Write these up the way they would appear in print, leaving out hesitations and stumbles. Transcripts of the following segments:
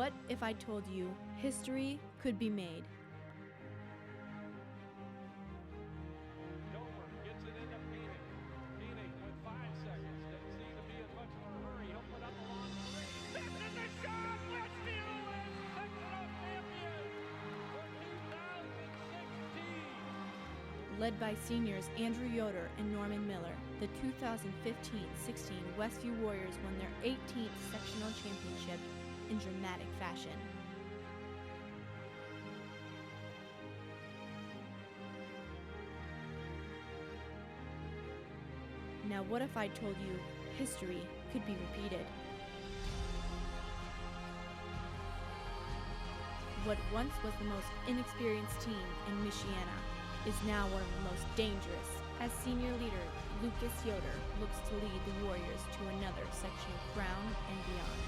What if I told you history could be made? Dover gets it into Phoenix. Phoenix with 5 seconds. Doesn't seem to be in much of a hurry. He'll put up a long three. This is the shot! Westview is sectional champions for 2016. Led by seniors Andrew Yoder and Norman Miller, the 2015-16 Westview Warriors won their 18th sectional championship in dramatic fashion. Now what if I told you history could be repeated? What once was the most inexperienced team in Michiana is now one of the most dangerous, as senior leader Lucas Yoder looks to lead the Warriors to another sectional crown and beyond.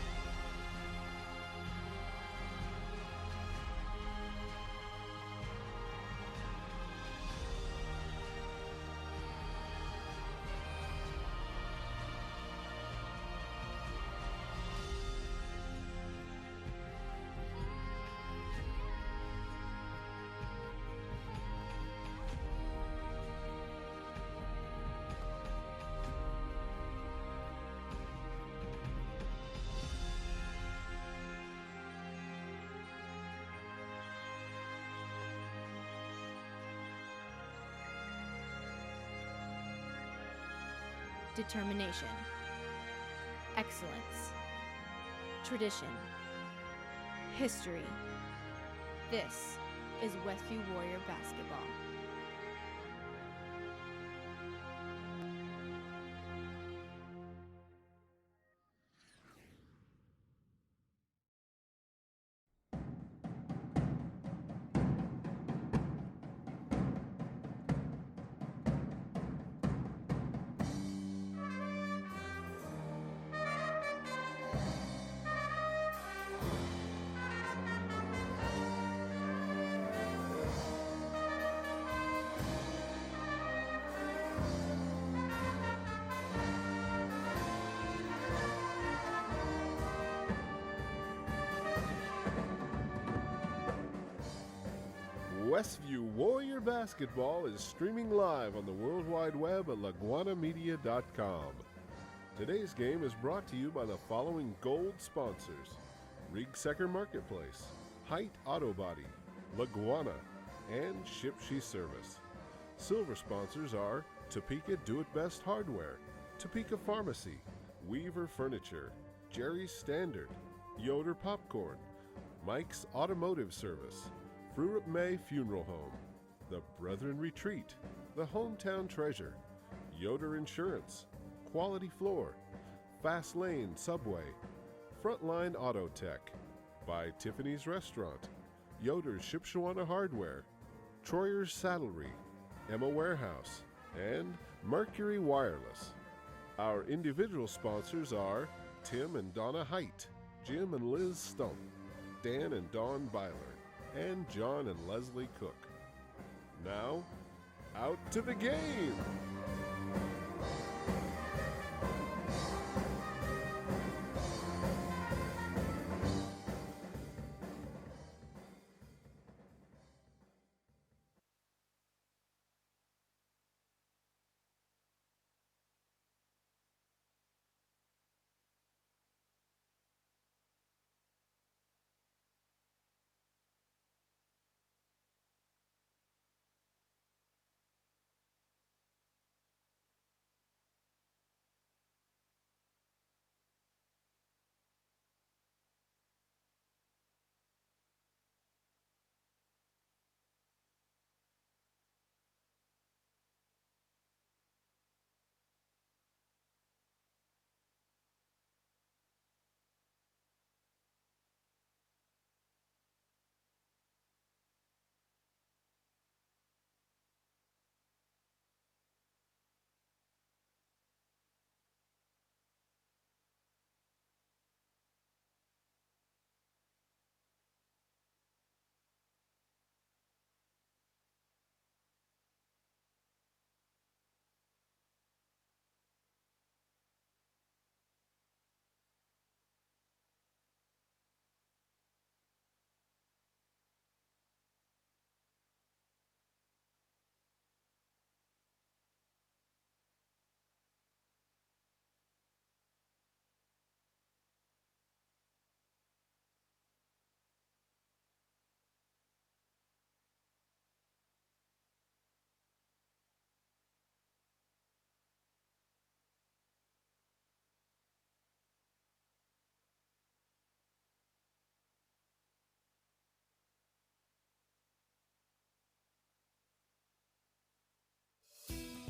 Determination, excellence, tradition, history. This is Westview Warrior basketball. Westview Warrior Basketball is streaming live on the World Wide Web at laguanamedia.com. Today's game is brought to you by the following gold sponsors: Rigsecker Marketplace, Height Auto Body, Laguana, and Shipshe Service. Silver sponsors are Topeka Do-It-Best Hardware, Topeka Pharmacy, Weaver Furniture, Jerry's Standard, Yoder Popcorn, Mike's Automotive Service, Fruit May Funeral Home, The Brethren Retreat, The Hometown Treasure, Yoder Insurance, Quality Floor, Fast Lane Subway, Frontline Auto Tech, by Tiffany's Restaurant, Yoder's Shipshewana Hardware, Troyer's Saddlery, Emma Warehouse, and Mercury Wireless. Our individual sponsors are Tim and Donna Height, Jim and Liz Stump, Dan and Dawn Byler, and John and Leslie Cook. Now, out to the game!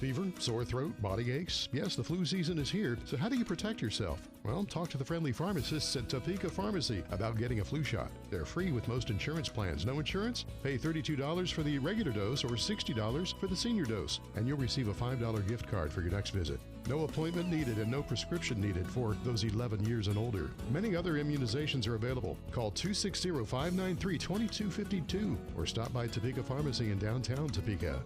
Fever, sore throat, body aches. Yes, the flu season is here, so how do you protect yourself? Well, talk to the friendly pharmacists at Topeka Pharmacy about getting a flu shot. They're free with most insurance plans. No insurance? Pay $32 for the regular dose or $60 for the senior dose, and you'll receive a $5 gift card for your next visit. No appointment needed and no prescription needed for those 11 years and older. Many other immunizations are available. Call 260-593-2252 or stop by Topeka Pharmacy in downtown Topeka.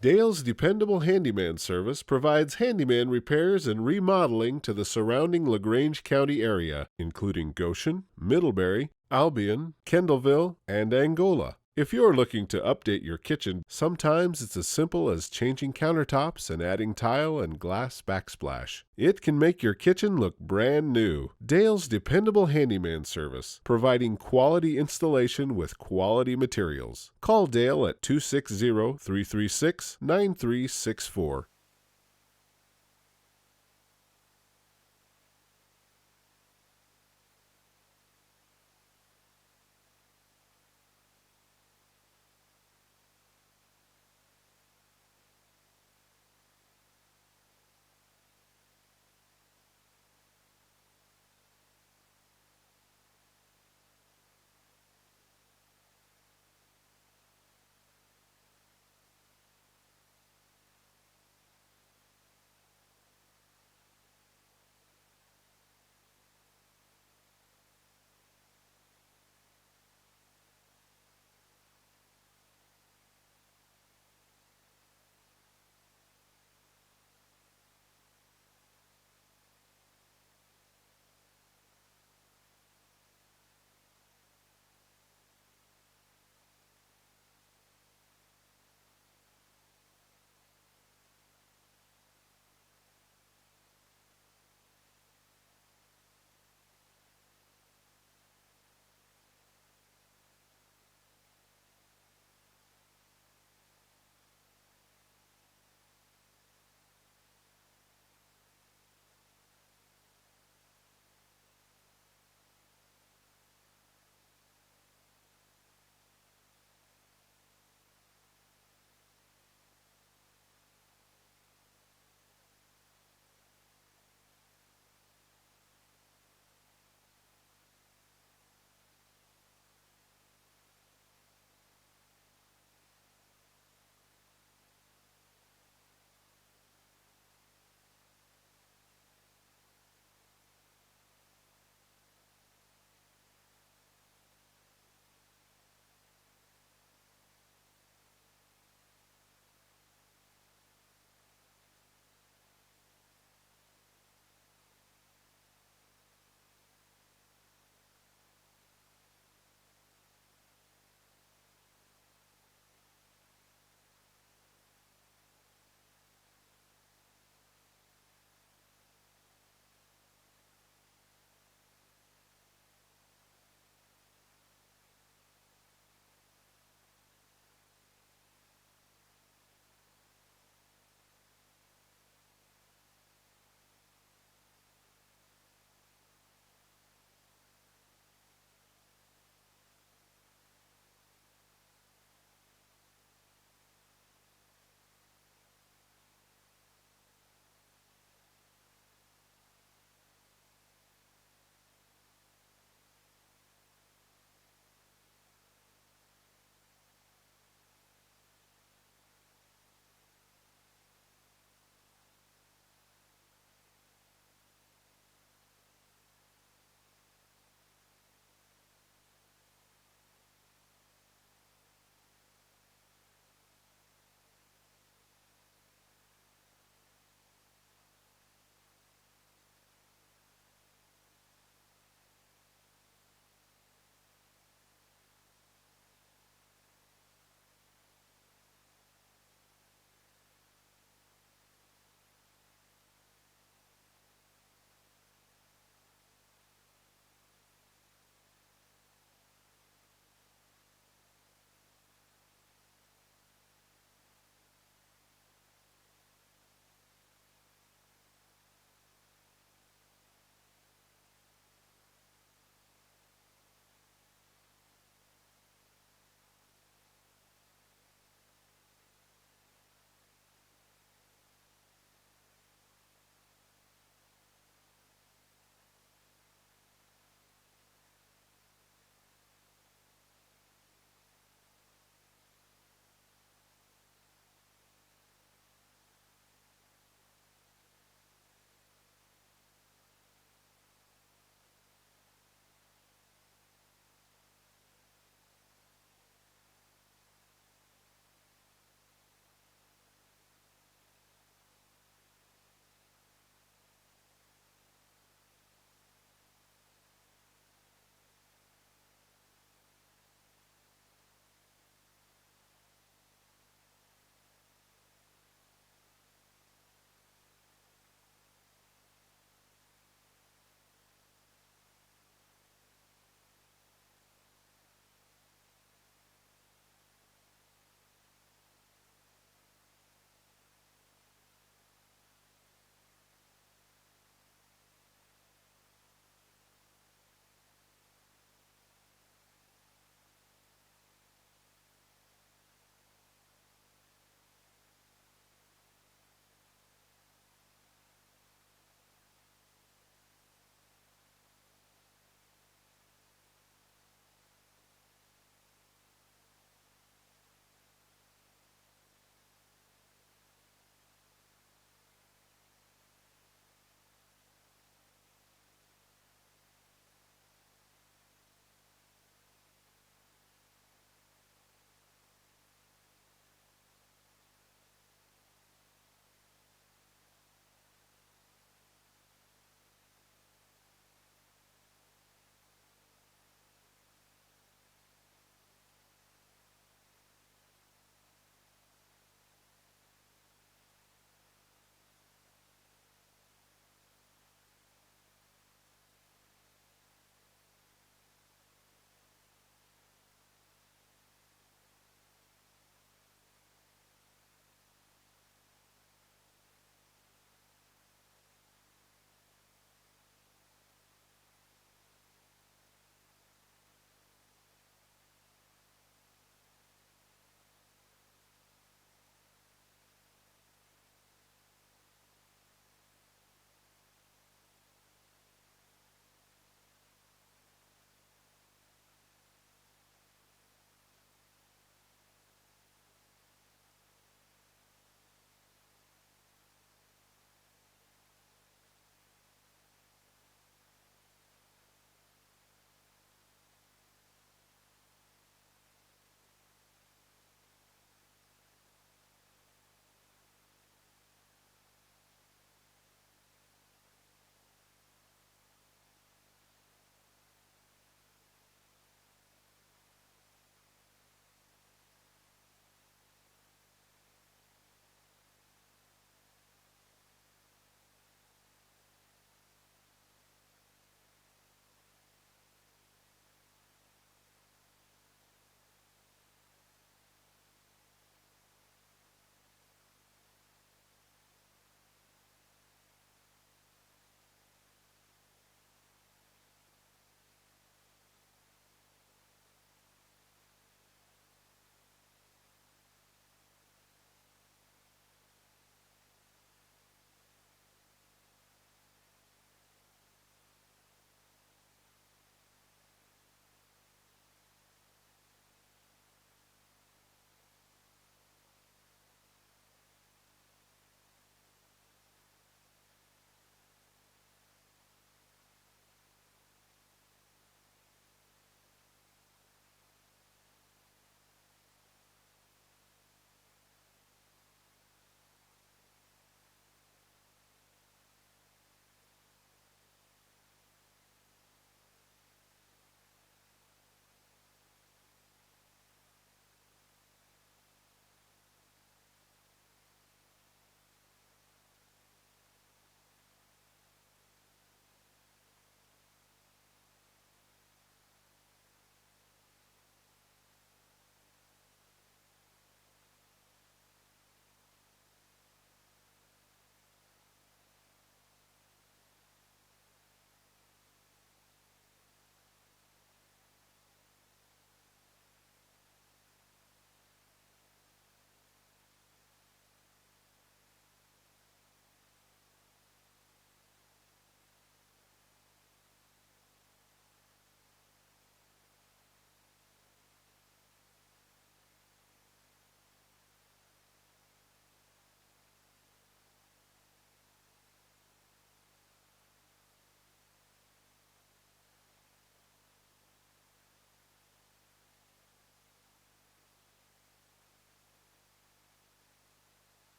Dale's dependable handyman service provides handyman repairs and remodeling to the surrounding LaGrange County area, including Goshen, Middlebury, Albion, Kendallville, and Angola. If you're looking to update your kitchen, sometimes it's as simple as changing countertops and adding tile and glass backsplash. It can make your kitchen look brand new. Dale's dependable handyman service, providing quality installation with quality materials. Call Dale at 260-336-9364.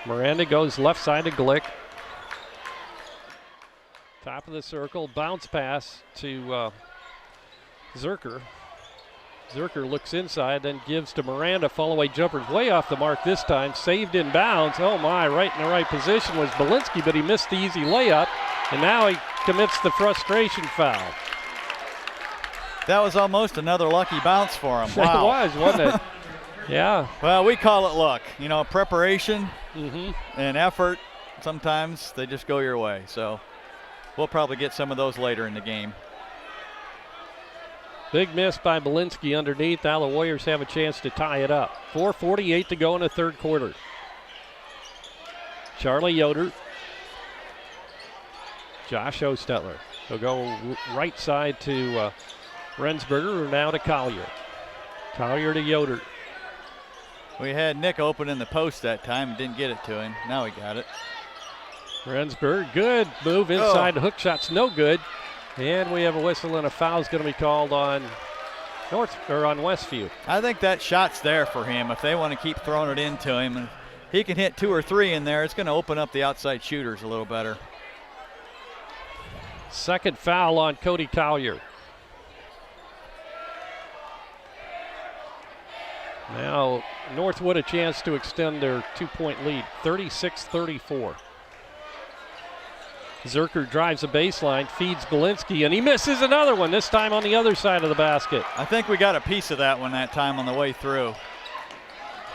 Miranda goes left side to Glick. Top of the circle, bounce pass to Zerker. Zerker looks inside, then gives to Miranda. Fall-away jumper's way off the mark this time. Saved in bounds. Oh my, right in the right position was Belinsky, but he missed the easy layup. And now he commits the frustration foul. That was almost another lucky bounce for him. Wow. It was, wasn't it? Yeah. Well, we call it luck. You know, preparation Mm-hmm. and effort, sometimes they just go your way. So we'll probably get some of those later in the game. Big miss by Belinsky underneath. Now the Warriors have a chance to tie it up. 4:48 to go in the third quarter. Charlie Yoder. Josh Ostetler. He'll go right side to Rensberger, now to Collier. Collier to Yoder. We had Nick open in the post that time and didn't get it to him. Now he got it. Rensberger, good move inside. The hook shot's no good. And we have a whistle and a foul is going to be called on on Westview. I think that shot's there for him if they want to keep throwing it into him. And he can hit 2 or 3 in there. It's going to open up the outside shooters a little better. Second foul on Cody Collier. Now Northwood a chance to extend their 2-point lead, 36-34. Zerker drives the baseline, feeds Belinsky, and he misses another one, this time on the other side of the basket. I think we got a piece of that one that time on the way through.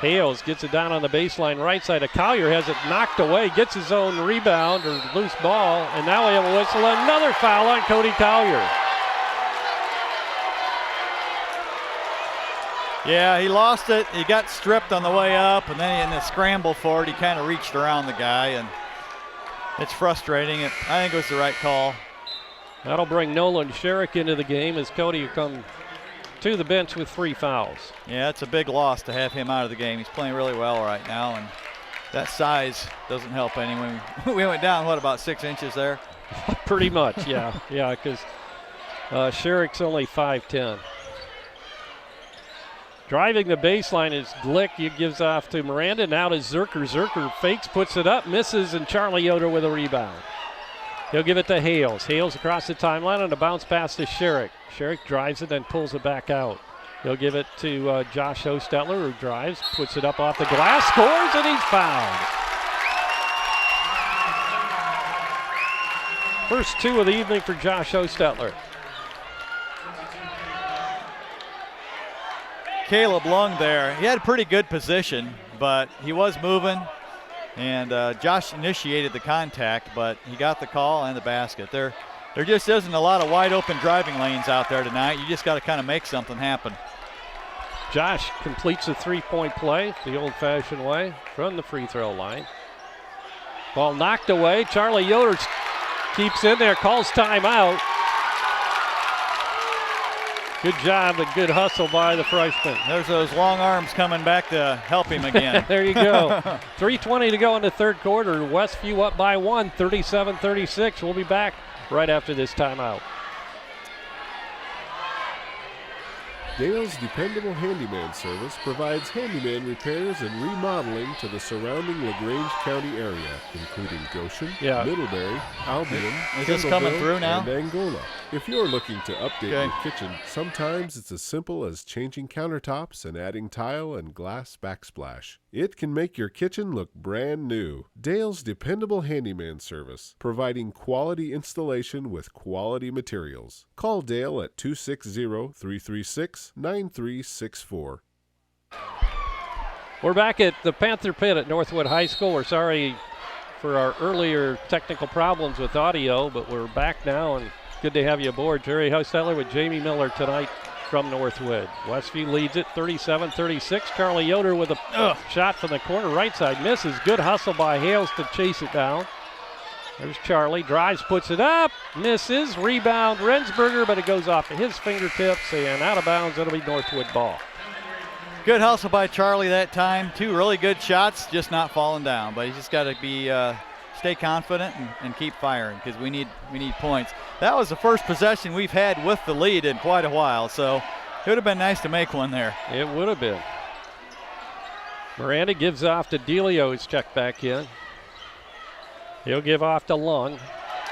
Hales gets it down on the baseline right side. Collier has it knocked away, gets his own rebound or loose ball, and now we have a whistle. Another foul on Cody Collier. Yeah, he lost it. He got stripped on the way up, and then in the scramble for it, he kind of reached around the guy, and it's frustrating. I think it was the right call. That'll bring Nolan Sherrick into the game as Cody will come to the bench with 3 fouls. Yeah, it's a big loss to have him out of the game. He's playing really well right now, and that size doesn't help anyone. We went down, what, about 6 inches there? Pretty much, yeah. Yeah, because Sherrick's only 5'10". Driving the baseline is Glick. He gives off to Miranda. Now to Zerker. Zerker fakes, puts it up, misses, and Charlie Yoder with a rebound. He'll give it to Hales. Hales across the timeline on a bounce pass to Sherrick. Sherrick drives it, then pulls it back out. He'll give it to Josh Ostetler, who drives, puts it up off the glass, scores, and he's fouled. First 2 of the evening for Josh Ostetler. Caleb Lung there. He had a pretty good position, but he was moving, and Josh initiated the contact, but he got the call and the basket. There just isn't a lot of wide open driving lanes out there tonight. You just got to kind of make something happen. Josh completes a 3-point play the old-fashioned way from the free throw line. Ball knocked away. Charlie Yoder keeps in there, calls timeout. Good job and good hustle by the freshman. There's those long arms coming back to help him again. There you go. 3:20 to go in the third quarter. Westview up by 1, 37-36. We'll be back right after this timeout. Dale's Dependable Handyman Service provides handyman repairs and remodeling to the surrounding LaGrange County area, including Goshen, Middlebury, Albion, Is this coming through now? and Angola. If you're looking to update your kitchen, sometimes it's as simple as changing countertops and adding tile and glass backsplash. It can make your kitchen look brand new. Dale's Dependable Handyman Service, providing quality installation with quality materials. Call Dale at 260-336-9364. We're back at the Panther Pit at Northwood High School. We're sorry for our earlier technical problems with audio, but we're back now, and good to have you aboard. Jerry Hostetler with Jamie Miller tonight from Northwood. Westview leads it 37-36. Charlie Yoder with a shot from the corner right side. Misses. Good hustle by Hales to chase it down. There's Charlie. Drives, puts it up. Misses. Rebound Rensberger, but it goes off of his fingertips and out of bounds. It'll be Northwood ball. Good hustle by Charlie that time. 2 really good shots, just not falling down. But he's just got to be stay confident and keep firing because we need points. That was the first possession we've had with the lead in quite a while, so it would have been nice to make one there. It would have been. Miranda gives off to Delio, who's checked back in. He'll give off to Lung.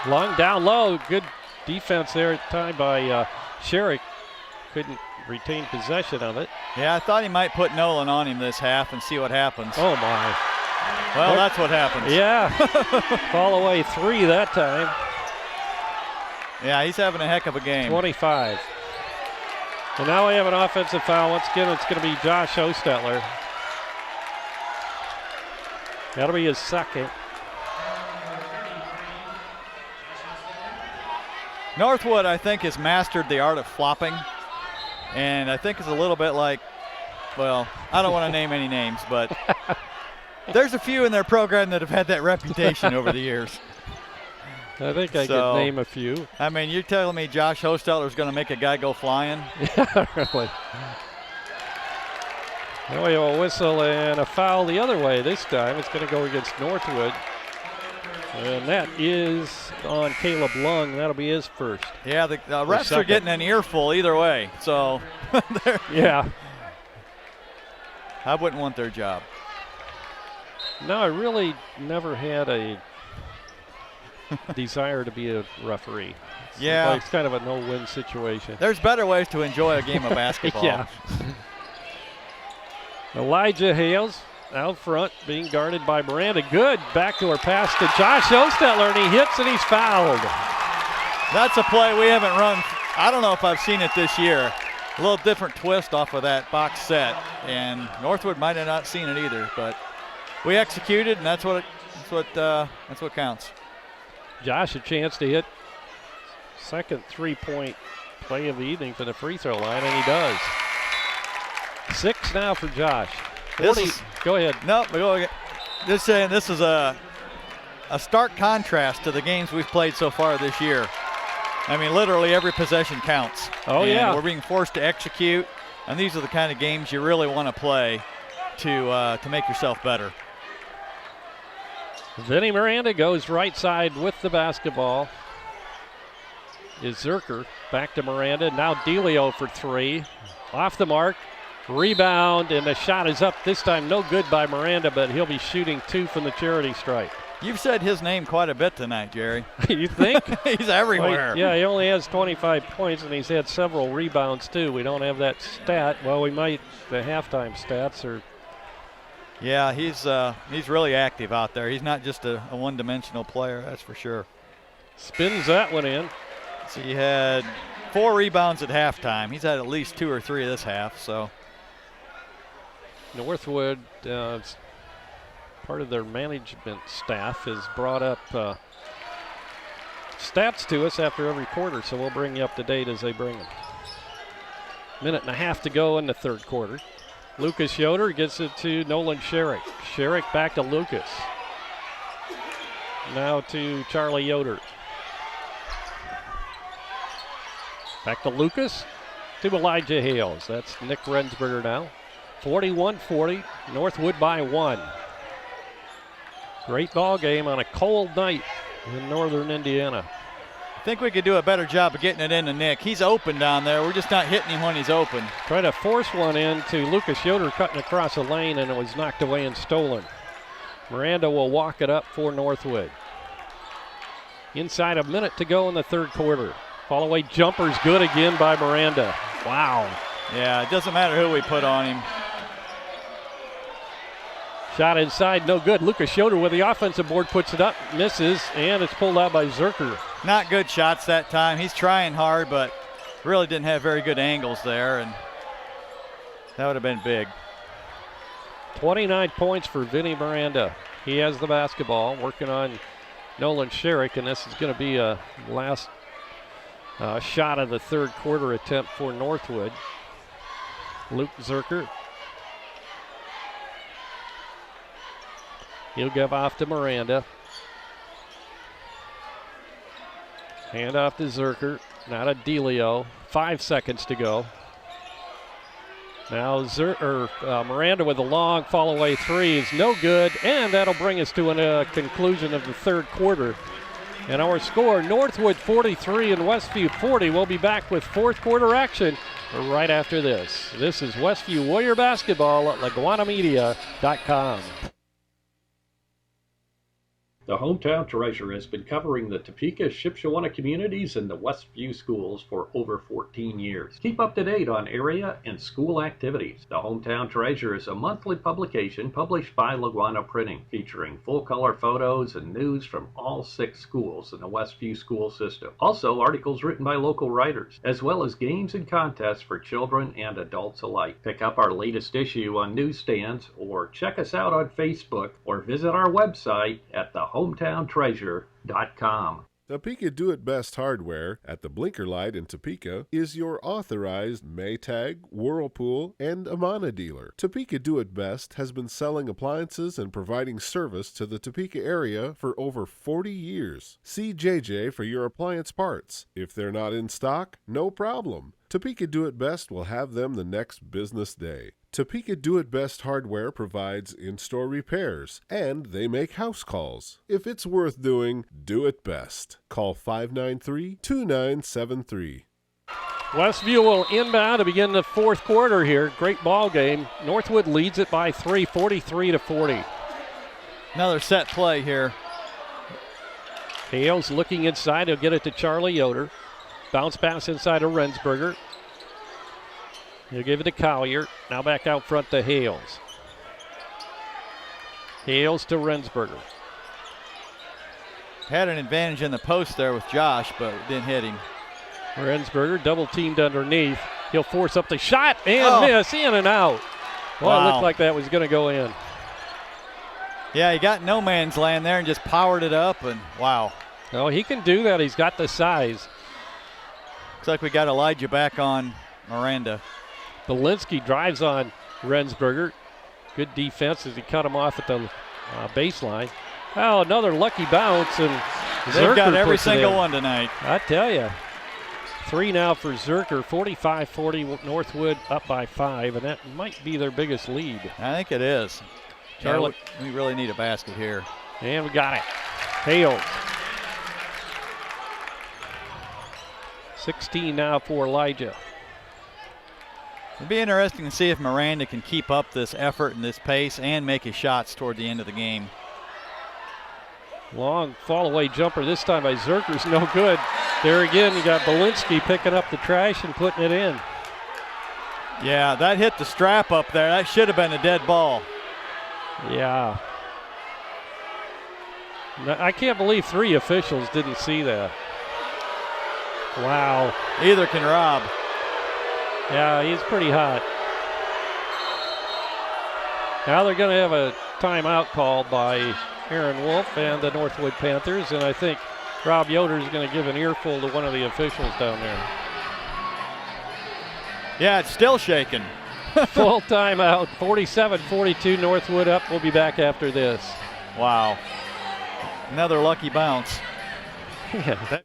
Lung down low. Good defense there at the time by Sherrick. Couldn't retain possession of it. Yeah, I thought he might put Nolan on him this half and see what happens. Oh, my. Well, that's what happens. Yeah. Fall away 3 that time. Yeah, he's having a heck of a game. 25. And now we have an offensive foul. Once again, it's going to be Josh Hostetler. That'll be his second. Northwood, I think, has mastered the art of flopping. And I think it's a little bit like, well, I don't want to name any names, but there's a few in their program that have had that reputation over the years. I think I could name a few. I mean, you're telling me Josh Hostetler is going to make a guy go flying? Yeah, really. Now we have a whistle and a foul the other way this time. It's going to go against Northwood. And that is on Caleb Lung. That'll be his first. Yeah, the refs are getting an earful either way. So, yeah. I wouldn't want their job. No, I really never had a desire to be a referee. Yeah. It's kind of a no-win situation. There's better ways to enjoy a game of basketball. Yeah. Elijah Hales out front, being guarded by Miranda. Good backdoor pass to Josh Hostetler, and he hits and he's fouled. That's a play we haven't run. I don't know if I've seen it this year. A little different twist off of that box set, and Northwood might have not seen it either, but we executed, and that's what counts. Josh a chance to hit second three-point play of the evening for the free throw line, and he does. 6 now for Josh. 40. Go ahead. No, just saying this is a stark contrast to the games we've played so far this year. I mean, literally every possession counts. Oh, and yeah. We're being forced to execute, and these are the kind of games you really want to play to make yourself better. Vinny Miranda goes right side with the basketball. Is Zerker back to Miranda. Now Delio for 3. Off the mark. Rebound, and the shot is up this time. No good by Miranda, but he'll be shooting 2 from the charity stripe. You've said his name quite a bit tonight, Jerry. You think? He's everywhere. Well, yeah, he only has 25 points, and he's had several rebounds, too. We don't have that stat. Well, we might, the halftime stats are. Yeah, he's really active out there. He's not just a one-dimensional player, that's for sure. Spins that one in. So he had 4 rebounds at halftime. He's had at least 2 or 3 this half, so. Northwood, part of their management staff, has brought up stats to us after every quarter, so we'll bring you up to date as they bring them. 1.5 to go in the third quarter. Lucas Yoder gets it to Nolan Sherrick. Sherrick back to Lucas. Now to Charlie Yoder. Back to Lucas, to Elijah Hales. That's Nick Rensberger now. 41-40, Northwood by 1. Great ball game on a cold night in northern Indiana. I think we could do a better job of getting it into Nick. He's open down there. We're just not hitting him when he's open. Try to force one in to Lucas Yoder cutting across the lane, and it was knocked away and stolen. Miranda will walk it up for Northwood. Inside a minute to go in the third quarter. Fall away jumper's good again by Miranda. Wow. Yeah, it doesn't matter who we put on him. Shot inside, no good. Lucas Yoder with the offensive board puts it up, misses, and it's pulled out by Zerker. Not good shots that time. He's trying hard, but really didn't have very good angles there, and that would have been big. 29 points for Vinny Miranda. He has the basketball, working on Nolan Sherrick, and this is going to be a last shot of the third quarter attempt for Northwood. Luke Zerker. He'll give off to Miranda. Hand off to Zerker. Now to Delio. 5 seconds to go. Now Miranda with a long fall away 3 is no good, and that'll bring us to a conclusion of the third quarter. And our score, Northwood 43 and Westview 40. We'll be back with fourth quarter action right after this. This is Westview Warrior Basketball at LaguanaMedia.com. The Hometown Treasure has been covering the Topeka, Shipshewana communities and the Westview schools for over 14 years. Keep up to date on area and school activities. The Hometown Treasure is a monthly publication published by Laguana Printing, featuring full-color photos and news from all 6 schools in the Westview school system. Also, articles written by local writers, as well as games and contests for children and adults alike. Pick up our latest issue on newsstands, or check us out on Facebook, or visit our website at thehometowntreasure.com. Topeka Do It Best Hardware at the Blinker Light in Topeka is your authorized Maytag, Whirlpool, and Amana dealer. Topeka Do It Best has been selling appliances and providing service to the Topeka area for over 40 years. See JJ for your appliance parts. If they're not in stock, no problem. Topeka Do It Best will have them the next business day. Topeka Do It Best Hardware provides in-store repairs, and they make house calls. If it's worth doing, do it best. Call 593-2973. Westview will inbound to begin the fourth quarter here. Great ball game. Northwood leads it by 3, 43-40. Another set play here. Hales looking inside. He'll get it to Charlie Yoder. Bounce pass inside to Rensberger. He'll give it to Collier. Now back out front to Hales. Hales to Rensberger. Had an advantage in the post there with Josh, but didn't hit him. Rensberger double teamed underneath. He'll force up the shot and miss, in and out. Well, it looked like that was going to go in. Yeah, he got no man's land there and just powered it up, and wow. Oh, he can do that. He's got the size. Looks like we got Elijah back on Miranda. Belinsky drives on Rensberger. Good defense as he cut him off at the baseline. Oh, another lucky bounce, and they've got every puts it single in. one tonight. I tell you. 3 now for Zerker, 45-40, Northwood up by 5, and that might be their biggest lead. I think it is. Charlie. We really need a basket here. And we got it. Hales. 16 now for Elijah. It'll be interesting to see if Miranda can keep up this effort and this pace and make his shots toward the end of the game. Long fall-away jumper this time by Zerker's no good. There again, you got Belinsky picking up the trash and putting it in. Yeah, that hit the strap up there. That should have been a dead ball. Yeah. I can't believe 3 officials didn't see that. Wow. Either can Rob. Yeah, he's pretty hot. Now they're going to have a timeout called by Aaron Wolf and the Northwood Panthers, and I think Rob Yoder is going to give an earful to one of the officials down there. Yeah, it's still shaking. Full timeout, 47-42, Northwood up. We'll be back after this. Wow. Another lucky bounce. Yeah.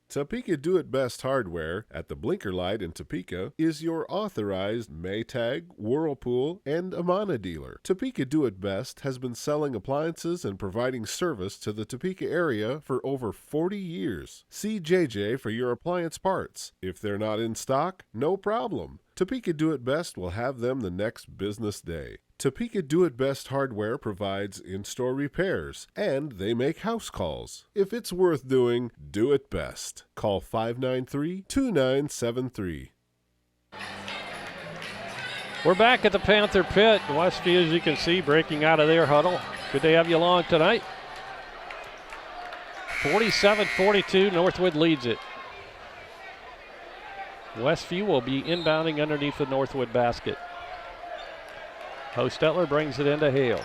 Topeka Do It Best Hardware at the Blinker Light in Topeka is your authorized Maytag, Whirlpool, and Amana dealer. Topeka Do It Best has been selling appliances and providing service to the Topeka area for over 40 years. See JJ for your appliance parts. If they're not in stock, no problem. Topeka Do It Best will have them the next business day. Topeka Do It Best Hardware provides in-store repairs, and they make house calls. If it's worth doing, do it best. Call 593-2973. We're back at the Panther Pit. Westview, as you can see, breaking out of their huddle. Good to have you along tonight. 47-42, Northwood leads it. Westview will be inbounding underneath the Northwood basket. Hostetler brings it into Hales.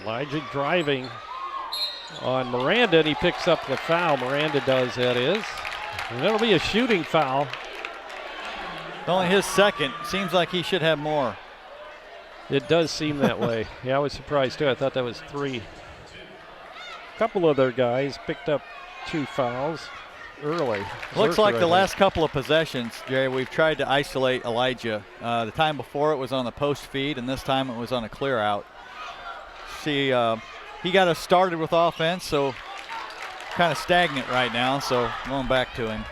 Elijah driving on Miranda, and he picks up the foul. Miranda does, that is. And it'll be a shooting foul. Only his second. Seems like he should have more. It does seem that way. Yeah, I was surprised too. I thought that was 3. A couple of their guys picked up 2 fouls. early. Looks Zerker, like I the think. last couple of possessions, Jerry, we've tried to isolate Elijah. The time before it was on the post feed, and this time it was on a clear out. See, he got us started with offense, so kind of stagnant right now, so going back to him.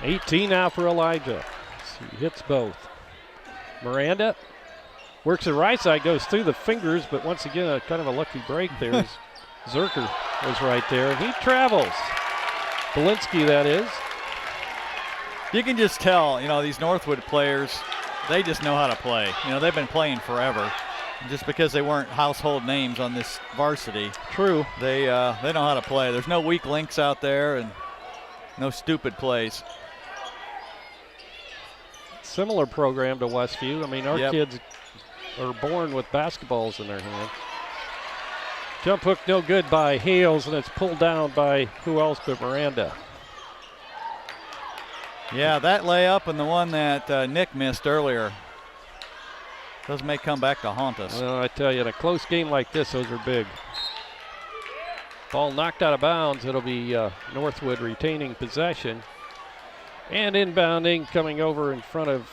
18 now for Elijah. He hits both. Miranda works the right side, goes through the fingers, but once again, a kind of a lucky break there. As Zerker was right there, and he travels. Belinsky, that is. You can just tell, these Northwood players, they just know how to play. They've been playing forever. Just because they weren't household names on this varsity. True. They know how to play. There's no weak links out there and no stupid plays. Similar program to Westview. I mean, our Yep. kids are born with basketballs in their hand. Jump hook no good by Hales, and it's pulled down by who else but Miranda. Yeah, that layup and the one that Nick missed earlier. Those may come back to haunt us. Well, I tell you, in a close game like this, those are big. Ball knocked out of bounds. It'll be Northwood retaining possession. And inbounding, coming over in front of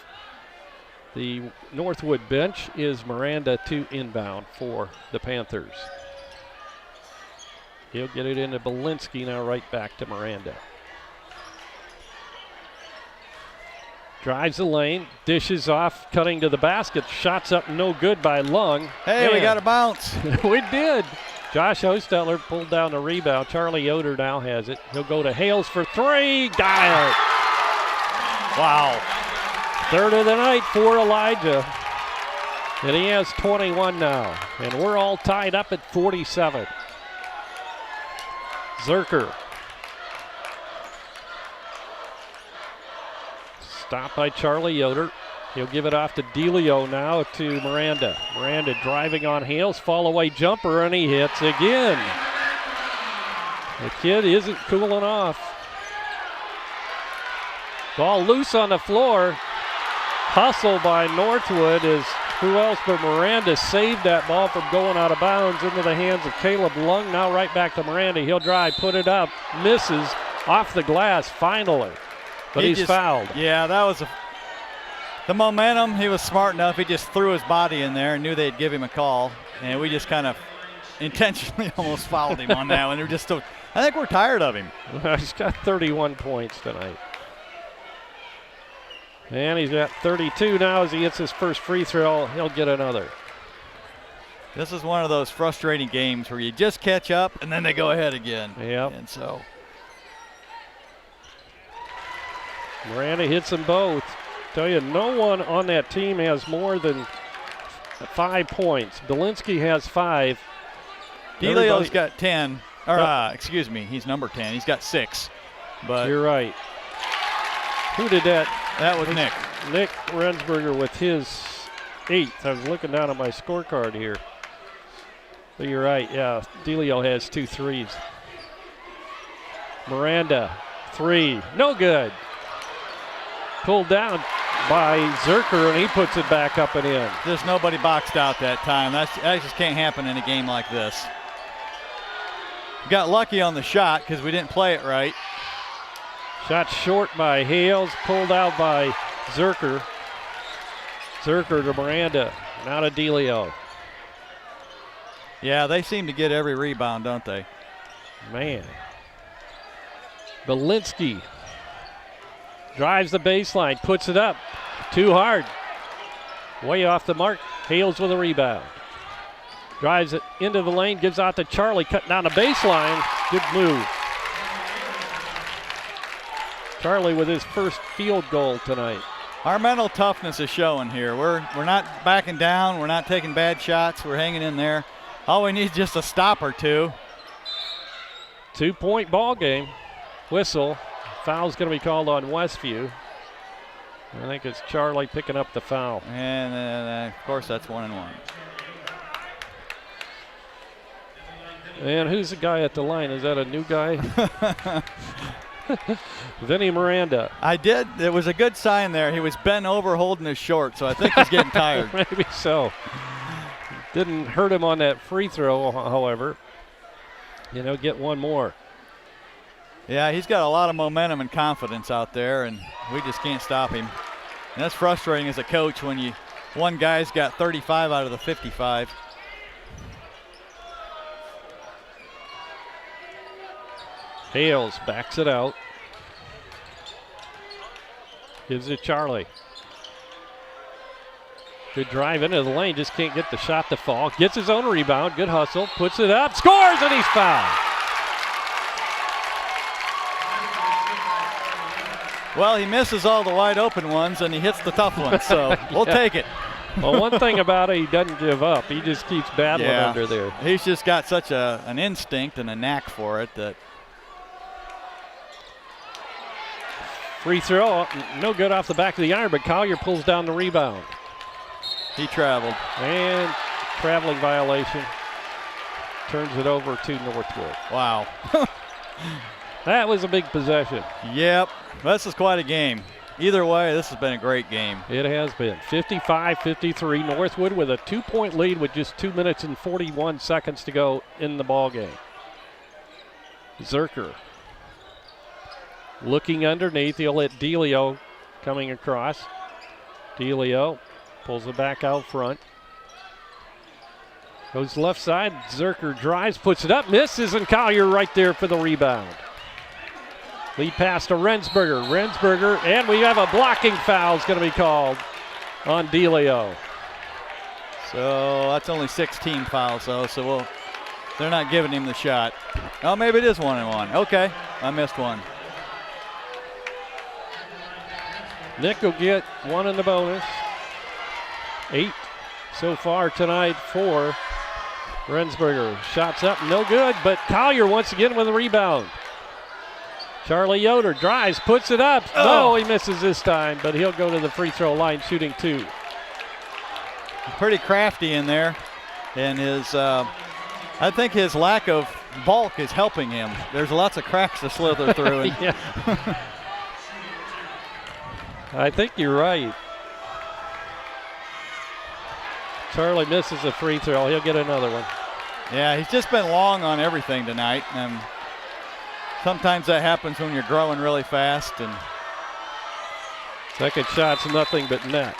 the Northwood bench, is Miranda to inbound for the Panthers. He'll get it into Belinsky, now right back to Miranda. Drives the lane, dishes off, cutting to the basket. Shots up, no good by Lung. Hey, we And got a bounce. we did. Josh Hostetler pulled down the rebound. Charlie Yoder now has it. He'll go to Hales for three. Got it. Wow. Third of the night for Elijah. And he has 21 now. And we're all tied up at 47. Zerker. Stopped by Charlie Yoder. He'll give it off to Delio now to Miranda. Miranda driving on Hales, fall away jumper, and he hits again. The kid isn't cooling off. Ball loose on the floor. Hustle by Northwood as who else but Miranda saved that ball from going out of bounds into the hands of Caleb Lung. Now right back to Miranda. He'll drive, put it up, misses off the glass finally. But he's fouled. Yeah, that was the momentum. He was smart enough. He just threw his body in there and knew they'd give him a call. And we just kind of intentionally almost fouled him on that one. I think we're tired of him. He's got 31 points tonight. And he's got 32 now as he hits his first free throw. He'll get another. This is one of those frustrating games where you just catch up and then they go ahead again. Yep. And so Miranda hits them both. Tell you, no one on that team has more than 5 points. Belinsky has 5. Delio's got 10. Or, excuse me, he's number 10. He's got 6. But you're right. Who did that? That was Nick. Nick Rensberger with his 8th. I was looking down at my scorecard here. But you're right, yeah. Delio has 2 threes. Miranda, 3. No good. Pulled down by Zerker, and he puts it back up and in. There's nobody boxed out that time. That just can't happen in a game like this. Got lucky on the shot because we didn't play it right. Shot short by Hales, pulled out by Zerker. Zerker to Miranda, now to Delio. Yeah, they seem to get every rebound, don't they? Man. Belinsky drives the baseline, puts it up. Too hard. Way off the mark. Hales with a rebound. Drives it into the lane, gives out to Charlie, cutting down the baseline. Good move. Charlie with his first field goal tonight. Our mental toughness is showing here. We're not backing down. We're not taking bad shots. We're hanging in there. All we need is just a stop or two. 2-point ball game. Whistle. Foul's going to be called on Westview. I think it's Charlie picking up the foul. And, of course, that's 1-1. And who's the guy at the line? Is that a new guy? Vinny Miranda. I did. It was a good sign there. He was bent over holding his short, so I think he's getting tired. Maybe so. Didn't hurt him on that free throw, however. Get one more. Yeah, he's got a lot of momentum and confidence out there, and we just can't stop him. And that's frustrating as a coach when one guy's got 35 out of the 55. Hales backs it out. Gives it Charlie. Good drive into the lane, just can't get the shot to fall. Gets his own rebound, good hustle, puts it up, scores, and he's fouled. Well, he misses all the wide open ones and he hits the tough ones, so we'll take it. Well, one thing about it, he doesn't give up. He just keeps battling under there. He's just got such an instinct and a knack for it that. Free throw, no good off the back of the iron, but Collier pulls down the rebound. He traveled. And traveling violation. Turns it over to Northwood. Wow. That was a big possession. Yep, this is quite a game. Either way, this has been a great game. It has been. 55-53, Northwood with a 2-point lead with just 2 minutes and 41 seconds to go in the ball game. Zerker looking underneath. He'll let Delio coming across. Delio pulls it back out front. Goes left side. Zerker drives, puts it up, misses, and Collier right there for the rebound. Lead pass to Rensberger, and we have a blocking foul is going to be called on Delio. So that's only 16 fouls, though, so they're not giving him the shot. Oh, maybe it is 1-1. Okay, I missed one. Nick will get one in the bonus. 8 so far tonight for Rensberger. Shots up, no good, but Collier once again with a rebound. Charlie Yoder drives, puts it up. No, he misses this time, but he'll go to the free throw line shooting 2. Pretty crafty in there, and I think his lack of bulk is helping him. There's lots of cracks to slither through. Yeah. I think you're right. Charlie misses a free throw. He'll get another one. Yeah, he's just been long on everything tonight, and sometimes that happens when you're growing really fast. And second shot's nothing but net.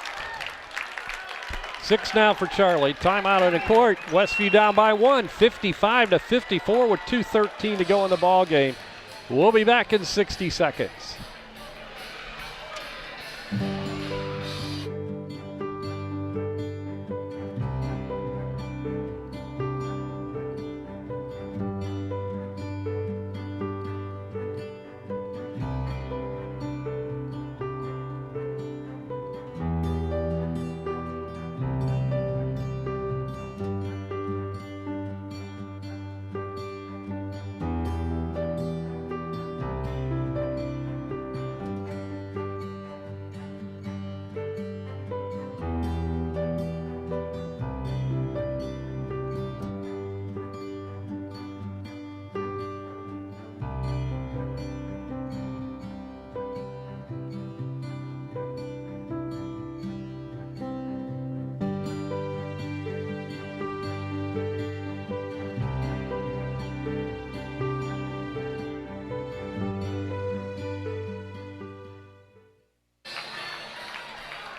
6 now for Charlie. Timeout on the court. Westview down by 1, 55-54 with 2:13 to go in the ball game. We'll be back in 60 seconds.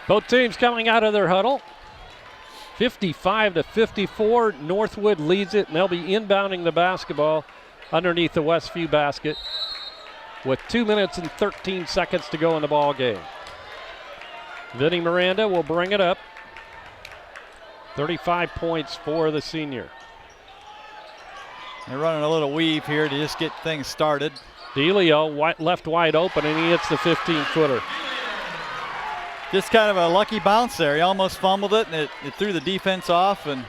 Both teams coming out of their huddle. 55-54, Northwood leads it, and they'll be inbounding the basketball underneath the Westview basket with 2 minutes and 13 seconds to go in the ball game. Vinny Miranda will bring it up. 35 points for the senior. They're running a little weave here to just get things started. Delio left wide open, and he hits the 15-footer. Just kind of a lucky bounce there. He almost fumbled it, and it threw the defense off, and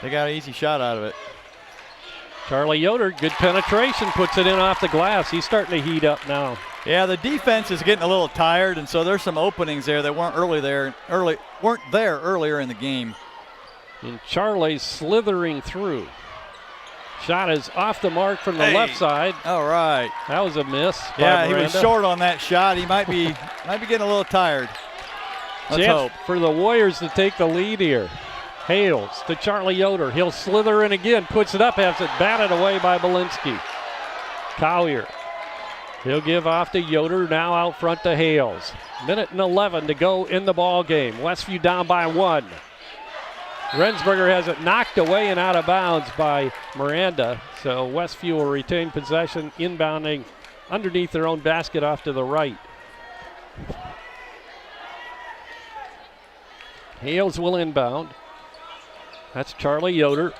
they got an easy shot out of it. Charlie Yoder, good penetration, puts it in off the glass. He's starting to heat up now. Yeah, the defense is getting a little tired, and so there's some openings there that weren't there earlier in the game. And Charlie slithering through. Shot is off the mark from the left side. All right. That was a miss. Yeah, he was short on that shot. He might be getting a little tired. Let's hope. For the Warriors to take the lead here. Hales to Charlie Yoder. He'll slither in again, puts it up, has it batted away by Belinsky. Collier. He'll give off to Yoder, now out front to Hales. Minute and 11 to go in the ball game. Westview down by 1. Rensberger has it knocked away and out of bounds by Miranda. So Westview will retain possession, inbounding underneath their own basket off to the right. Hales will inbound. That's Charlie Yoder.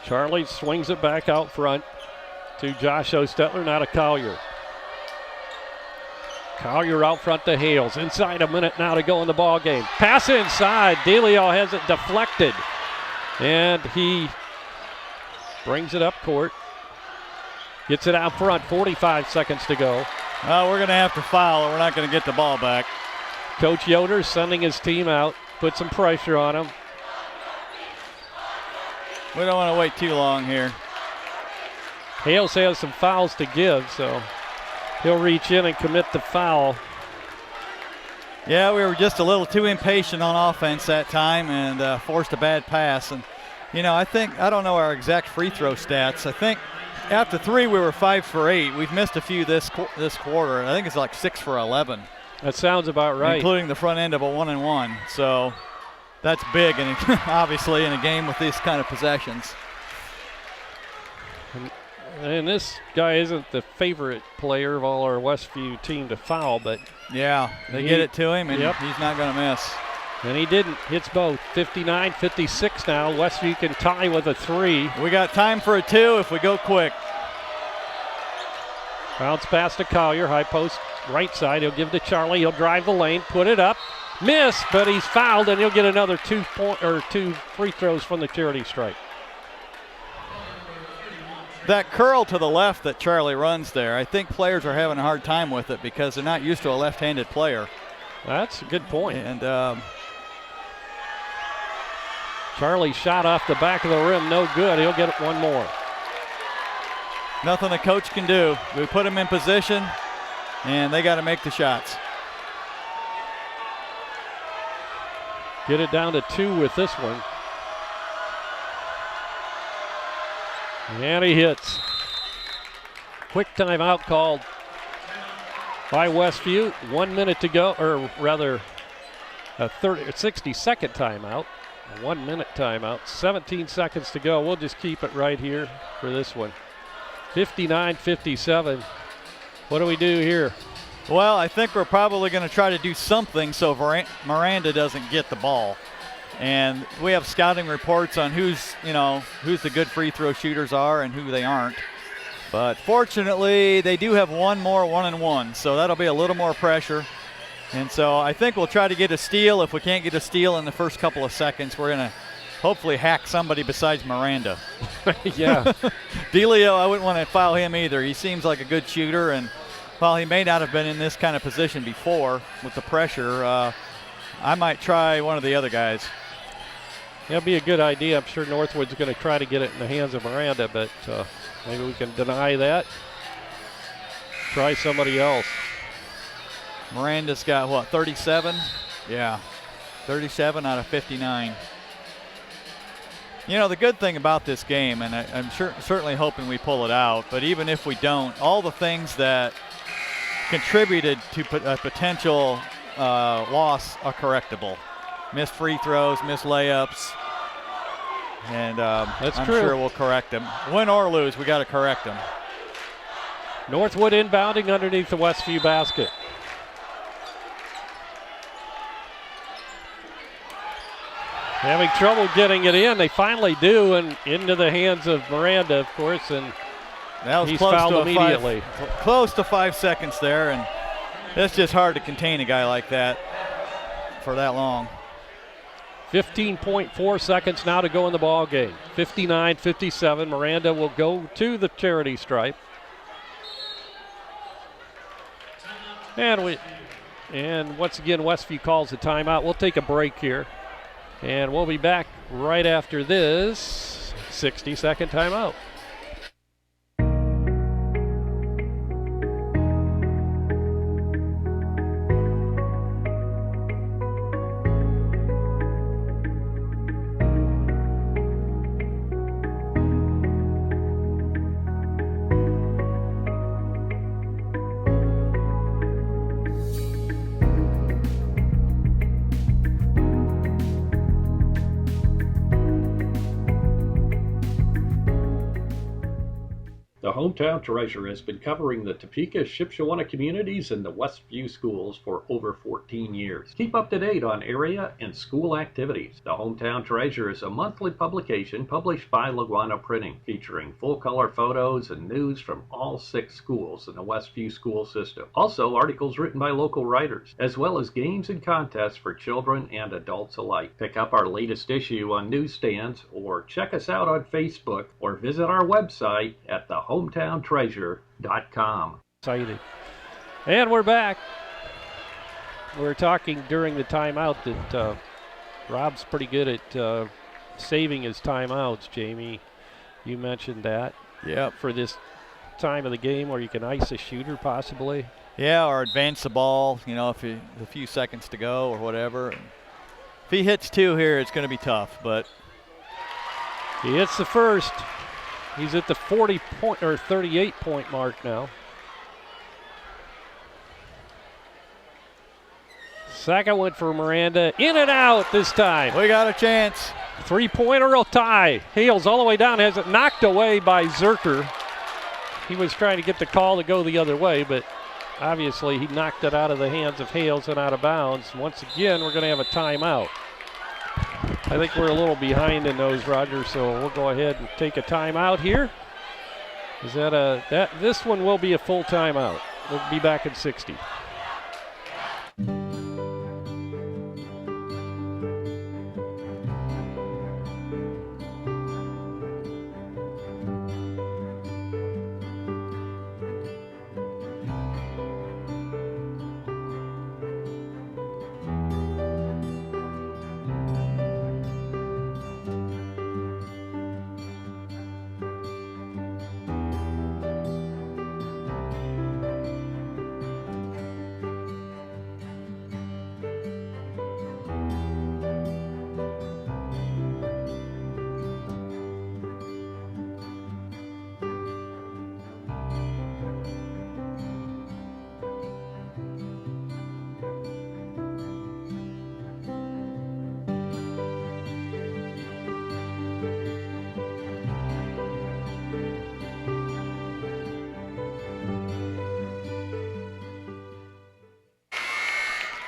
Charlie swings it back out front to Josh Ostetler, now to Collier. Collier out front to Hales. Inside a minute now to go in the ball game. Pass inside. DeLeo has it deflected. And he brings it up court. Gets it out front. 45 seconds to go. We're going to have to foul or we're not going to get the ball back. Coach Yoder sending his team out. Put some pressure on him. We don't want to wait too long here. Hales has some fouls to give, so he'll reach in and commit the foul. Yeah, we were just a little too impatient on offense that time and forced a bad pass. And, I don't know our exact free throw stats. I think after 3 we were 5 for 8. We've missed a few this quarter. I think it's like 6 for 11. That sounds about right. Including the front end of a 1-and-1. So that's big, and obviously in a game with these kind of possessions. And this guy isn't the favorite player of all our Westview team to foul, but yeah, they get it to him, and he's not going to miss. And he didn't. Hits both. 59-56 now. Westview can tie with a 3. We got time for a 2 if we go quick. Bounce pass to Collier. High post right side. He'll give to Charlie. He'll drive the lane, put it up. Miss, but he's fouled, and he'll get another 2 free throws from the charity stripe. That curl to the left that Charlie runs there, I think players are having a hard time with it because they're not used to a left-handed player. That's a good point. And Charlie shot off the back of the rim, no good. He'll get one more. Nothing the coach can do. We put him in position, and they got to make the shots. Get it down to 2 with this one. And he hits. Quick timeout called by Westview. 1 minute to go, or rather a 60-second timeout. A 1 minute timeout. 17 seconds to go. We'll just keep it right here for this one. 59-57. What do we do here? Well, I think we're probably going to try to do something so Miranda doesn't get the ball. And we have scouting reports on who's the good free throw shooters are and who they aren't. But fortunately, they do have one more 1-and-1, so that'll be a little more pressure. And so I think we'll try to get a steal. If we can't get a steal in the first couple of seconds, we're going to hopefully hack somebody besides Miranda. Yeah. DeLeo, I wouldn't want to foul him either. He seems like a good shooter, and while he may not have been in this kind of position before with the pressure, I might try one of the other guys. That'd be a good idea. I'm sure Northwood's going to try to get it in the hands of Miranda, but maybe we can deny that. Try somebody else. Miranda's got, what, 37? Yeah, 37 out of 59. The good thing about this game, and I'm certainly hoping we pull it out, but even if we don't, all the things that contributed to a potential loss are correctable. Missed free throws, missed layups, and I'm sure we'll correct them. Win or lose, we got to correct them. Northwood inbounding underneath the Westview basket. Having trouble getting it in. They finally do, and into the hands of Miranda, of course, and that was he's close fouled to immediately. Close to 5 seconds there, and it's just hard to contain a guy like that for that long. 15.4 seconds now to go in the ball game. 59-57. Miranda will go to the charity stripe. And once again, Westview calls the timeout. We'll take a break here. And we'll be back right after this 60-second timeout. The Hometown Treasure has been covering the Topeka, Shipshewana communities and the Westview schools for over 14 years. Keep up to date on area and school activities. The Hometown Treasure is a monthly publication published by Laguana Printing, featuring full-color photos and news from all 6 schools in the Westview school system. Also, articles written by local writers, as well as games and contests for children and adults alike. Pick up our latest issue on newsstands, or check us out on Facebook, or visit our website at thehometowntreasure.com. Exciting. And we're back. We were talking during the timeout that Rob's pretty good at saving his timeouts, Jamie. You mentioned that. Yeah. For this time of the game where you can ice a shooter possibly. Yeah, or advance the ball, if a few seconds to go or whatever. If he hits 2 here, it's going to be tough, but he hits the first. He's at the 38-point mark now. Second one for Miranda. In and out this time. We got a chance. 3-pointer will tie. Hales all the way down. Has it knocked away by Zerker. He was trying to get the call to go the other way, but obviously he knocked it out of the hands of Hales and out of bounds. Once again, we're going to have a timeout. I think we're a little behind in those, Roger, so we'll go ahead and take a timeout here. This one will be a full timeout. We'll be back in 60.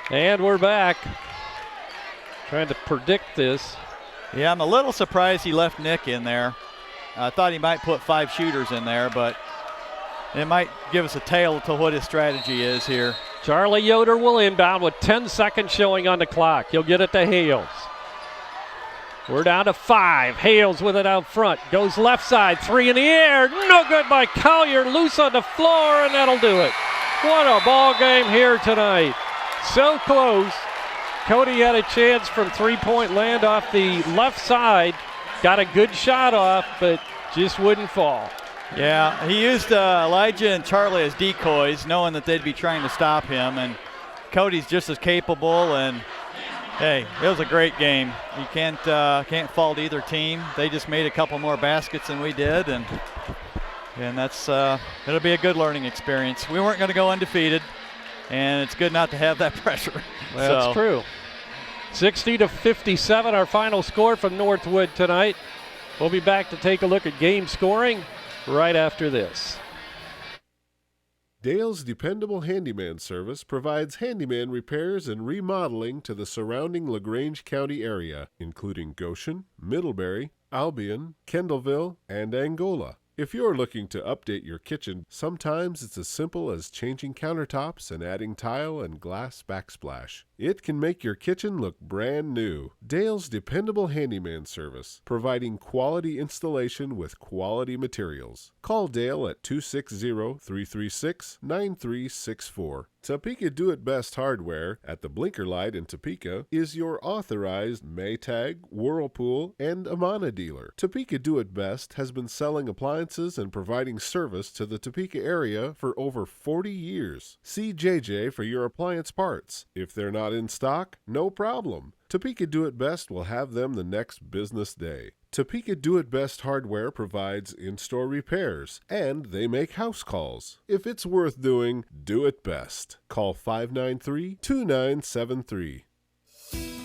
And we're back. Trying to predict this. Yeah, I'm a little surprised he left Nick in there. I thought he might put 5 shooters in there, but it might give us a tale to what his strategy is here. Charlie Yoder will inbound with 10 seconds showing on the clock. He'll get it to Hales. We're down to 5. Hales with it out front. Goes left side. 3 in the air. No good by Collier. Loose on the floor, and that'll do it. What a ball game here tonight. So close. Cody had a chance from 3-point land off the left side. Got a good shot off, but just wouldn't fall. Yeah, he used Elijah and Charlie as decoys, knowing that they'd be trying to stop him. And Cody's just as capable. And hey, it was a great game. You can't fault either team. They just made a couple more baskets than we did, and that's it'll be a good learning experience. We weren't going to go undefeated, and it's good not to have that pressure. That's true. 60-57, our final score from Northwood tonight. We'll be back to take a look at game scoring right after this. Dale's Dependable Handyman Service provides handyman repairs and remodeling to the surrounding LaGrange County area, including Goshen, Middlebury, Albion, Kendallville, and Angola. If you're looking to update your kitchen, sometimes it's as simple as changing countertops and adding tile and glass backsplash. It can make your kitchen look brand new. Dale's Dependable Handyman Service, providing quality installation with quality materials. Call Dale at 260-336-9364. Topeka Do-It-Best Hardware at the Blinker Light in Topeka is your authorized Maytag, Whirlpool, and Amana dealer. Topeka Do-It-Best has been selling appliances and providing service to the Topeka area for over 40 years. See JJ for your appliance parts. If they're not in stock, no problem. Topeka Do-It-Best will have them the next business day. Topeka Do-It-Best Hardware provides in-store repairs, and they make house calls. If it's worth doing, do it best. Call 593-2973.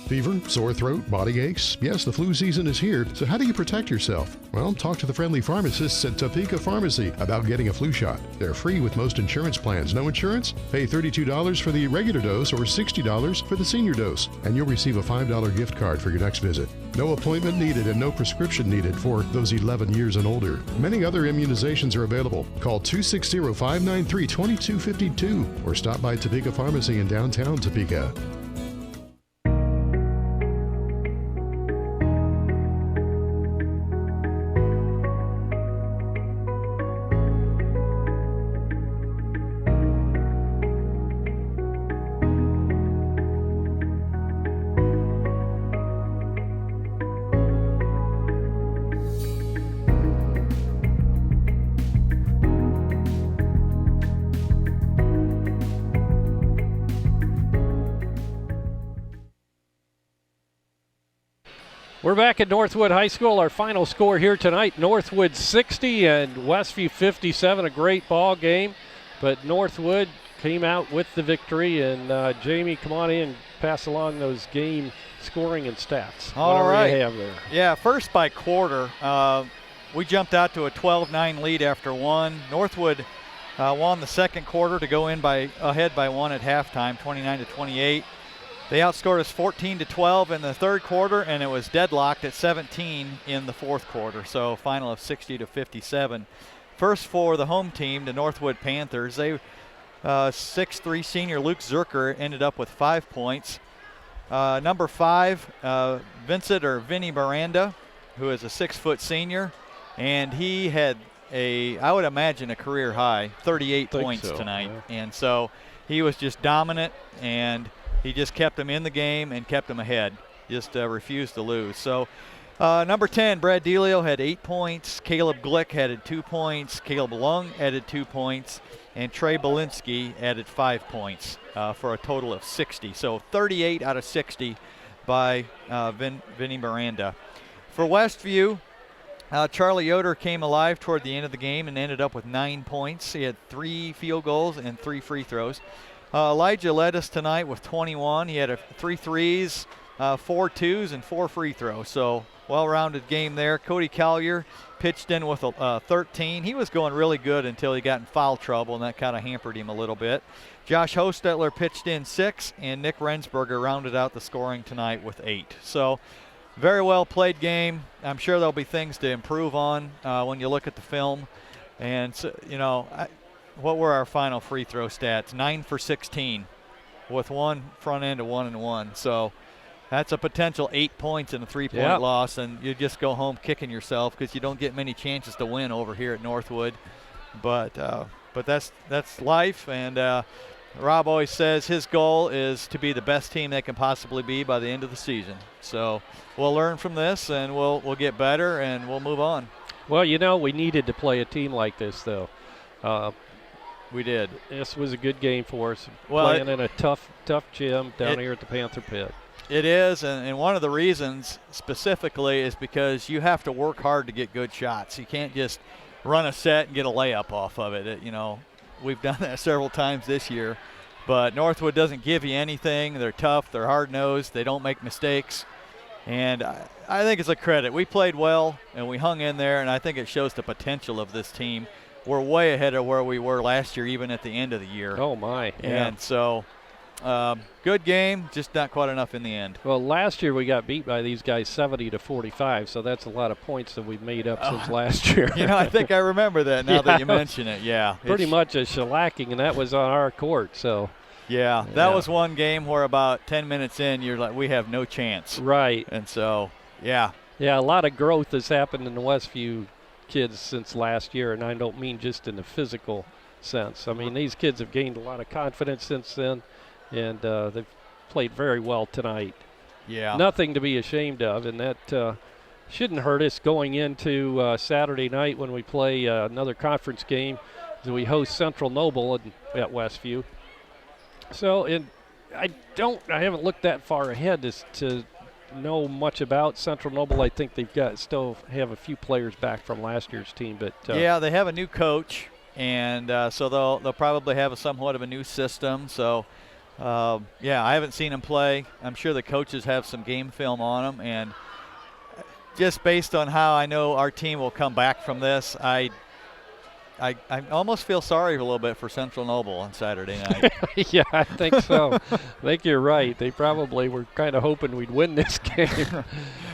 Fever, sore throat, body aches. Yes, the flu season is here, so how do you protect yourself? Well, talk to the friendly pharmacists at Topeka Pharmacy about getting a flu shot. They're free with most insurance plans. No insurance? Pay $32 for the regular dose or $60 for the senior dose, and you'll receive a $5 gift card for your next visit. No appointment needed and no prescription needed for those 11 years and older. Many other immunizations are available. Call 260-593-2252 or stop by Topeka Pharmacy in downtown Topeka. We're back at Northwood High School. Our final score here tonight, Northwood 60 and Westview 57. A great ball game, but Northwood came out with the victory. And Jamie, come on in, pass along those game scoring and stats. All right. You have there. Yeah, first by quarter, we jumped out to a 12-9 lead after one. Northwood won the second quarter to go in ahead by one at halftime, 29-28. They outscored us 14-12 in the third quarter, and it was deadlocked at 17 in the fourth quarter. So final of 60-57. First for the home team, the Northwood Panthers. They 6'3" senior Luke Zerker ended up with 5 points. Number 5, Vinny Miranda, who is a 6-foot senior, and he had I would imagine a career high, 38 points tonight. Yeah. And so he was just dominant, and he just kept them in the game and kept them ahead. Just refused to lose. So number 10, Brad Delio had 8 points. Caleb Glick added 2 points. Caleb Lung added 2 points. And Trey Belinsky added 5 points for a total of 60. So 38 out of 60 by Vinny Miranda. For Westview, Charlie Yoder came alive toward the end of the game and ended up with 9 points. He had 3 field goals and 3 free throws. Elijah led us tonight with 21. He had 3 threes, 4 twos, and 4 free throws. So well-rounded game there. Cody Collier pitched in with 13. He was going really good until he got in foul trouble, and that kind of hampered him a little bit. Josh Hostetler pitched in 6, and Nick Rensberger rounded out the scoring tonight with 8. So very well played game. I'm sure there'll be things to improve on when you look at the film. And, so, what were our final free throw stats? 9 for 16 with one front end of 1 and 1. So that's a potential 8 points in a 3-point loss, and you just go home kicking yourself because you don't get many chances to win over here at Northwood. But that's life, and Rob always says his goal is to be the best team they can possibly be by the end of the season. So we'll learn from this, and we'll get better, and we'll move on. Well, we needed to play a team like this, though. We did. This was a good game for us, playing in a tough gym down here at the Panther Pit. It is, and one of the reasons specifically is because you have to work hard to get good shots. You can't just run a set and get a layup off of it. We've done that several times this year, but Northwood doesn't give you anything. They're tough. They're hard-nosed. They don't make mistakes, and I think it's a credit. We played well, and we hung in there, and I think it shows the potential of this team. We're way ahead of where we were last year, even at the end of the year. Oh, my. Yeah. And so good game, just not quite enough in the end. Well, last year we got beat by these guys 70-45, so that's a lot of points that we've made up since last year. I think I remember that now that you mention it. Yeah. Pretty much a shellacking, and that was on our court. So. Yeah, that was one game where about 10 minutes in, you're like, we have no chance. Right. And so, yeah. Yeah, a lot of growth has happened in the Westview kids since last year, and I don't mean just in the physical sense. I mean, these kids have gained a lot of confidence since then, and they've played very well tonight. Yeah. Nothing to be ashamed of, and that shouldn't hurt us going into Saturday night when we play another conference game. We host Central Noble at Westview. So, I haven't looked that far ahead to know much about Central Noble. I think still have a few players back from last year's team, but yeah, they have a new coach, and so they'll probably have somewhat of a new system. So Yeah, I haven't seen him play. I'm sure the coaches have some game film on him, and just based on how I know our team will come back from this, I almost feel sorry a little bit for Central Noble on Saturday night. Yeah, I think so. I think you're right. They probably were kind of hoping we'd win this game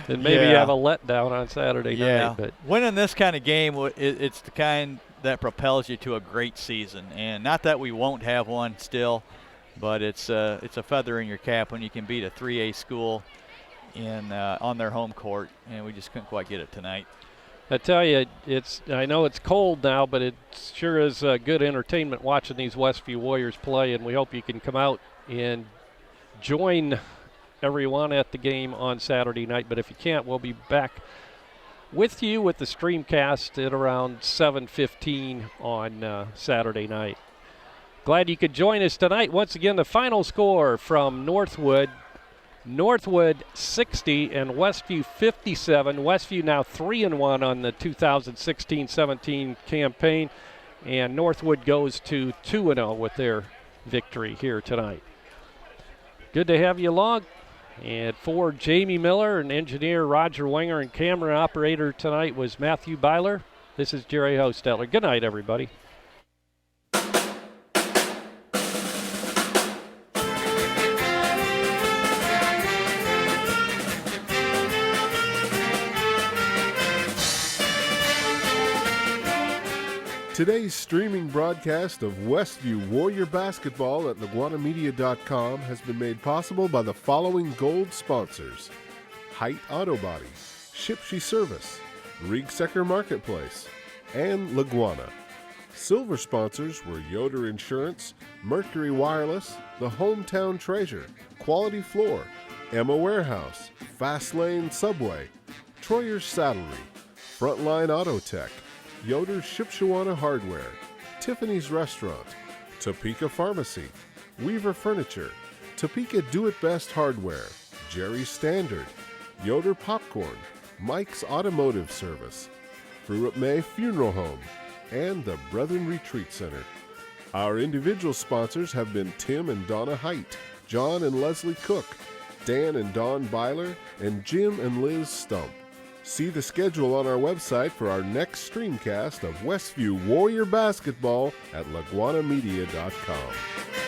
and maybe have a letdown on Saturday night. But winning this kind of game, it's the kind that propels you to a great season. And not that we won't have one still, but it's a feather in your cap when you can beat a 3A school on their home court, and we just couldn't quite get it tonight. I tell you, I know it's cold now, but it sure is good entertainment watching these Westview Warriors play, and we hope you can come out and join everyone at the game on Saturday night. But if you can't, we'll be back with you with the streamcast at around 7:15 on Saturday night. Glad you could join us tonight. Once again, the final score from Northwood 60 and Westview 57. Westview now 3-1 on the 2016-17 campaign, and Northwood goes to 2-0 with their victory here tonight. Good to have you along. And for Jamie Miller and engineer Roger Wenger and camera operator tonight was Matthew Byler. This is Jerry Hostetler. Good night, everybody. Today's streaming broadcast of Westview Warrior Basketball at LaguanaMedia.com has been made possible by the following gold sponsors: Height Auto Body, Shipshe Service, Riegsecker Marketplace, and Laguana. Silver sponsors were Yoder Insurance, Mercury Wireless, The Hometown Treasure, Quality Floor, Emma Warehouse, Fast Lane Subway, Troyer's Saddlery, Frontline Auto Tech, Yoder's Shipshewana Hardware, Tiffany's Restaurant, Topeka Pharmacy, Weaver Furniture, Topeka Do-It-Best Hardware, Jerry's Standard, Yoder Popcorn, Mike's Automotive Service, Fruit May Funeral Home, and the Brethren Retreat Center. Our individual sponsors have been Tim and Donna Height, John and Leslie Cook, Dan and Don Byler, and Jim and Liz Stump. See the schedule on our website for our next streamcast of Westview Warrior Basketball at LaguanaMedia.com.